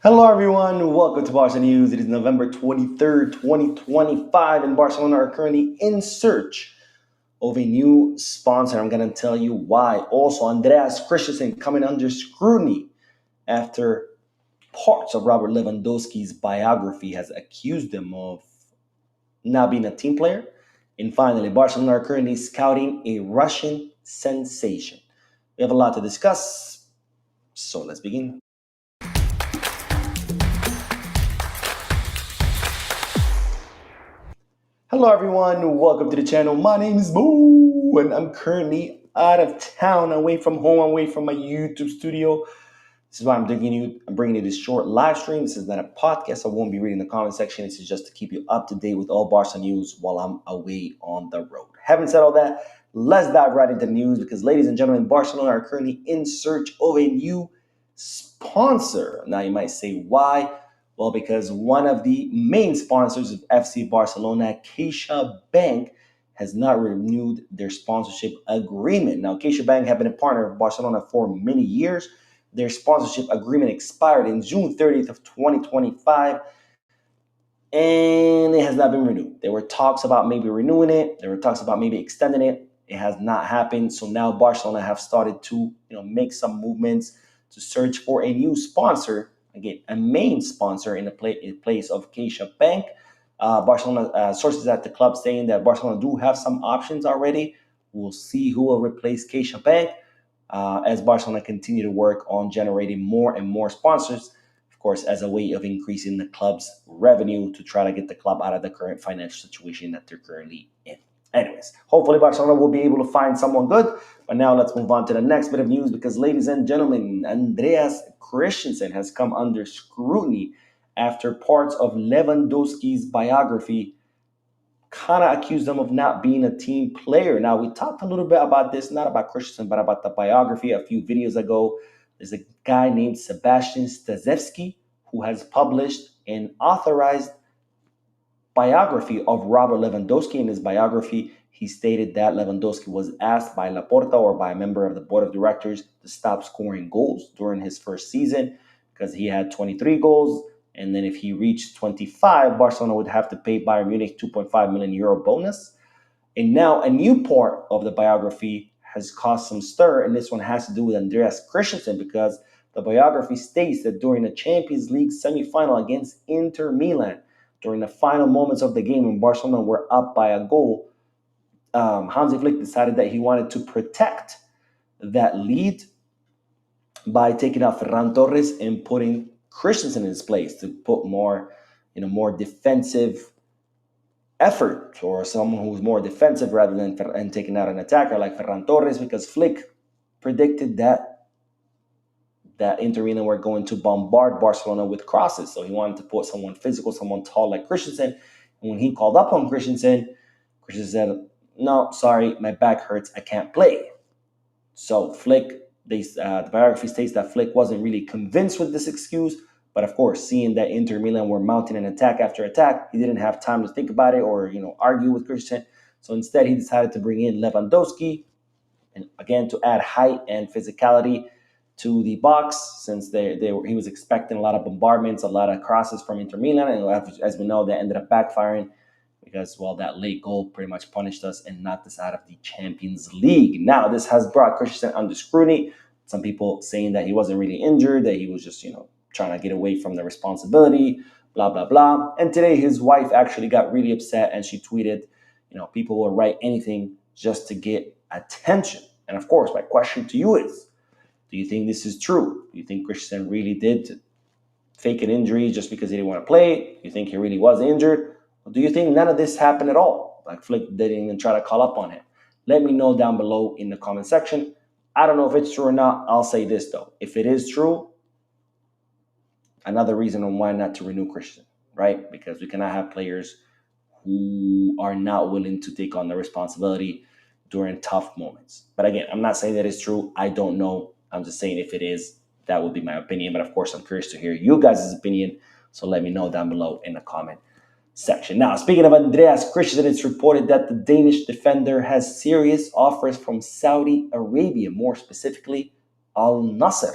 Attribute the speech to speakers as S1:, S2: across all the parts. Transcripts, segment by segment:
S1: Hello, everyone. Welcome to Barca News. It is November 23rd, 2025, and Barcelona are currently in search of a new sponsor. I'm going to tell you why. Also, Andreas Christensen coming under scrutiny after parts of Robert Lewandowski's biography has accused him of not being a team player. And finally, Barcelona are currently scouting a Russian sensation. We have a lot to discuss, so let's begin. Hello, everyone. Welcome to the channel. My name is Boo, and I'm currently out of town, away from home, away from my YouTube studio. This is why I'm bringing you this short live stream. This is not a podcast. I won't be reading the comment section. This is just to keep you up to date with all Barca news while I'm away on the road. Having said all that, let's dive right into the news because, ladies and gentlemen, Barcelona are currently in search of a new sponsor. Now, you might say, why? Well, because one of the main sponsors of FC Barcelona, CaixaBank, has not renewed their sponsorship agreement. Now, CaixaBank have been a partner of Barcelona for many years. Their sponsorship agreement expired in June 30th of 2025, and it has not been renewed. There were talks about maybe renewing it. There were talks about maybe extending it. It has not happened. So now Barcelona have started to, make some movements to search for a new sponsor. Again, a main sponsor in place of CaixaBank. Barcelona sources at the club saying that Barcelona do have some options already. We'll see who will replace CaixaBank as Barcelona continue to work on generating more and more sponsors, of course, as a way of increasing the club's revenue to try to get the club out of the current financial situation that they're currently in. Anyways, hopefully Barcelona will be able to find someone good. But now let's move on to the next bit of news because, ladies and gentlemen, Andreas Christensen has come under scrutiny after parts of Lewandowski's biography kind of accused him of not being a team player. Now, we talked a little bit about this, not about Christensen, but about the biography a few videos ago. There's a guy named Sebastian Staszewski who has published an authorized biography of Robert Lewandowski. In his biography, he stated that Lewandowski was asked by Laporta or by a member of the board of directors to stop scoring goals during his first season because he had 23 goals. And then if he reached 25, Barcelona would have to pay Bayern Munich 2.5 million euro bonus. And now a new part of the biography has caused some stir, and this one has to do with Andreas Christensen because the biography states that during the Champions League semifinal against Inter Milan, during the final moments of the game when Barcelona were up by a goal, Hansi Flick decided that he wanted to protect that lead by taking out Ferran Torres and putting Christensen in his place to put more defensive effort or someone who's more defensive rather than taking out an attacker like Ferran Torres, because Flick predicted that Inter Milan were going to bombard Barcelona with crosses. So he wanted to put someone physical, someone tall like Christensen. And when he called up on Christensen said, "No, sorry, my back hurts. I can't play." So Flick, the biography states that Flick wasn't really convinced with this excuse. But of course, seeing that Inter Milan were mounting an attack after attack, he didn't have time to think about it or argue with Christian. So instead, he decided to bring in Lewandowski, and again to add height and physicality to the box, since he was expecting a lot of bombardments, a lot of crosses from Inter Milan, and as we know, that ended up backfiring because, well, that late goal pretty much punished us and knocked us out of the Champions League. Now, this has brought Christensen under scrutiny. Some people saying that he wasn't really injured, that he was just trying to get away from the responsibility, blah, blah, blah. And today his wife actually got really upset and she tweeted, people will write anything just to get attention. And of course, my question to you is, do you think this is true? Do you think Christensen really did fake an injury just because he didn't want to play? Do you think he really was injured? Or do you think none of this happened at all? Like Flick didn't even try to call up on him? Let me know down below in the comment section. I don't know if it's true or not. I'll say this, though. If it is true, another reason on why not to renew Christian, right? Because we cannot have players who are not willing to take on the responsibility during tough moments. But again, I'm not saying that it's true. I don't know. I'm just saying if it is, that would be my opinion. But of course, I'm curious to hear you guys' opinion. So let me know down below in the comment section. Now, speaking of Andreas Christensen, it's reported that the Danish defender has serious offers from Saudi Arabia, more specifically Al Nasser.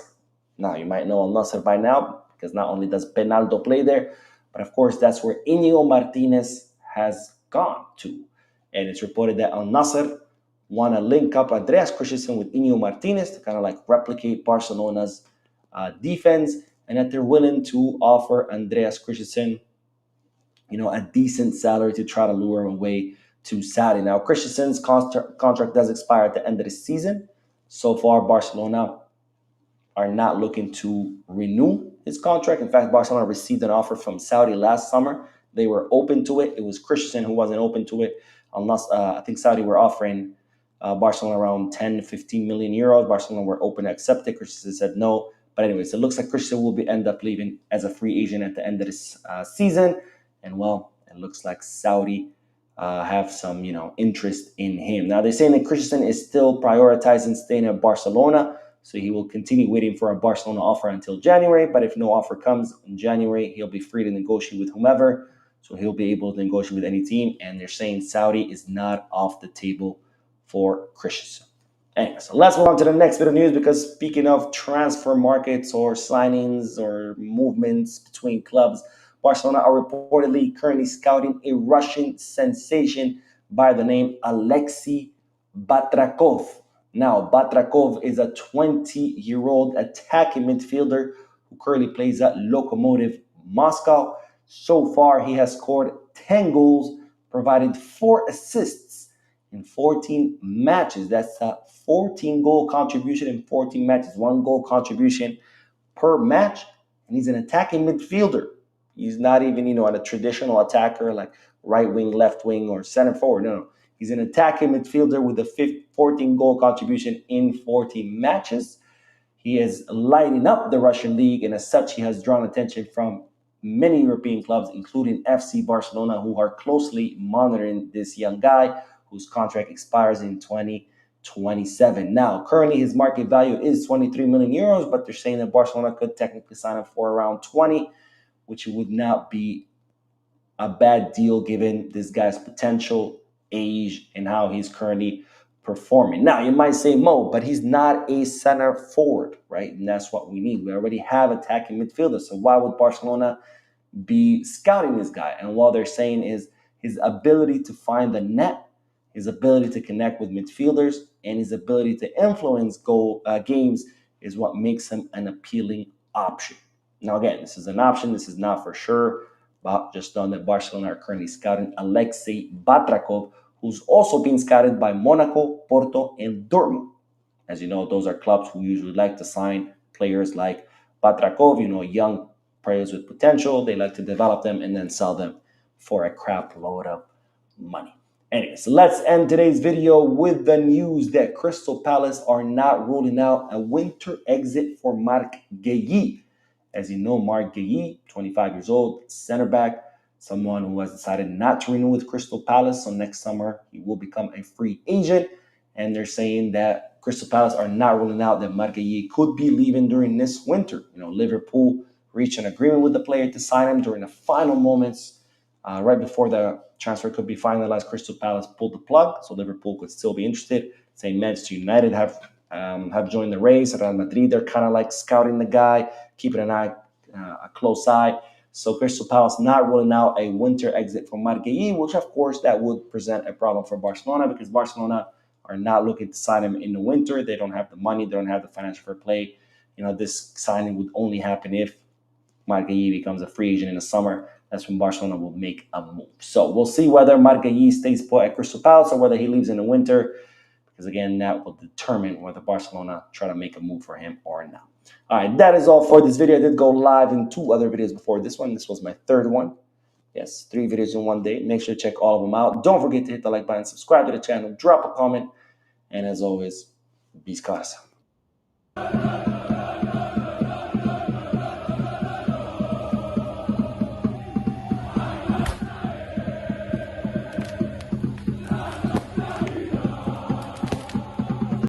S1: Now, you might know Al Nasser by now. because not only does Penaldo play there, but of course that's where Inigo Martinez has gone to. And it's reported that Al Nasser want to link up Andreas Christensen with Inigo Martinez to kind of like replicate Barcelona's defense, and that they're willing to offer Andreas Christensen, a decent salary to try to lure him away to Saudi. Now, Christensen's contract does expire at the end of the season. So far, Barcelona are not looking to renew his contract. In fact, Barcelona received an offer from Saudi last summer. They were open to it. It was Christensen who wasn't open to it. Unless I think Saudi were offering Barcelona around 10 to 15 million euros. Barcelona were open to accept it. Christensen said no. But anyways, it looks like Christensen will end up leaving as a free agent at the end of this season. And well, it looks like Saudi have some, interest in him. Now they're saying that Christensen is still prioritizing staying at Barcelona, so he will continue waiting for a Barcelona offer until January. But if no offer comes in January, he'll be free to negotiate with whomever. So he'll be able to negotiate with any team. And they're saying Saudi is not off the table for Christensen. Anyway, so let's move on to the next bit of news, because speaking of transfer markets or signings or movements between clubs, Barcelona are reportedly currently scouting a Russian sensation by the name Alexei Batrakov. Now, Batrakov is a 20-year-old attacking midfielder who currently plays at Lokomotiv Moscow. So far, he has scored 10 goals, provided 4 assists in 14 matches. That's a 14-goal contribution in 14 matches, 1 goal contribution per match. And he's an attacking midfielder. He's not even, a traditional attacker like right wing, left wing, or center forward. No. He's an attacking midfielder with a 14-goal contribution in 14 matches. He is lighting up the Russian league, and as such, he has drawn attention from many European clubs, including FC Barcelona, who are closely monitoring this young guy whose contract expires in 2027. Now, currently his market value is 23 million euros, but they're saying that Barcelona could technically sign him for around 20, which would not be a bad deal given this guy's potential, age, and how he's currently performing. Now, you might say, Mo, but he's not a center forward, right? And that's what we need. We already have attacking midfielders. So why would Barcelona be scouting this guy? And what they're saying is his ability to find the net, his ability to connect with midfielders, and his ability to influence games is what makes him an appealing option. Now, again, this is an option. This is not for sure, but just know that Barcelona are currently scouting Alexei Batrakov, who's also being scouted by Monaco, Porto, and Dortmund. As you know, those are clubs who usually like to sign players like Batrakov, young players with potential. They like to develop them and then sell them for a crap load of money. Anyway, so let's end today's video with the news that Crystal Palace are not ruling out a winter exit for Marc Guéhi. As you know, Marc Guéhi, 25 years old, center back, someone who has decided not to renew with Crystal Palace. So next summer, he will become a free agent. And they're saying that Crystal Palace are not ruling out that Marc Guéhi could be leaving during this winter. Liverpool reached an agreement with the player to sign him during the final moments, right before the transfer could be finalized. Crystal Palace pulled the plug, so Liverpool could still be interested. Saying Manchester United have joined the race. Real Madrid, they're kind of like scouting the guy, keeping a close eye. So Crystal Palace not ruling out a winter exit from Marc Guéhi, which of course that would present a problem for Barcelona, because Barcelona are not looking to sign him in the winter. They don't have the money. They don't have the financial fair play. This signing would only happen if Marc Guéhi becomes a free agent in the summer. That's when Barcelona will make a move. So we'll see whether Marc Guéhi stays put at Crystal Palace or whether he leaves in the winter, because again, that will determine whether Barcelona try to make a move for him or not. All right, that is all for this video. I did go live in 2 other videos before this one. This was my 3rd one. Yes, 3 videos in one day. Make sure to check all of them out. Don't forget to hit the like button, subscribe to the channel, drop a comment, and as always, be scarce.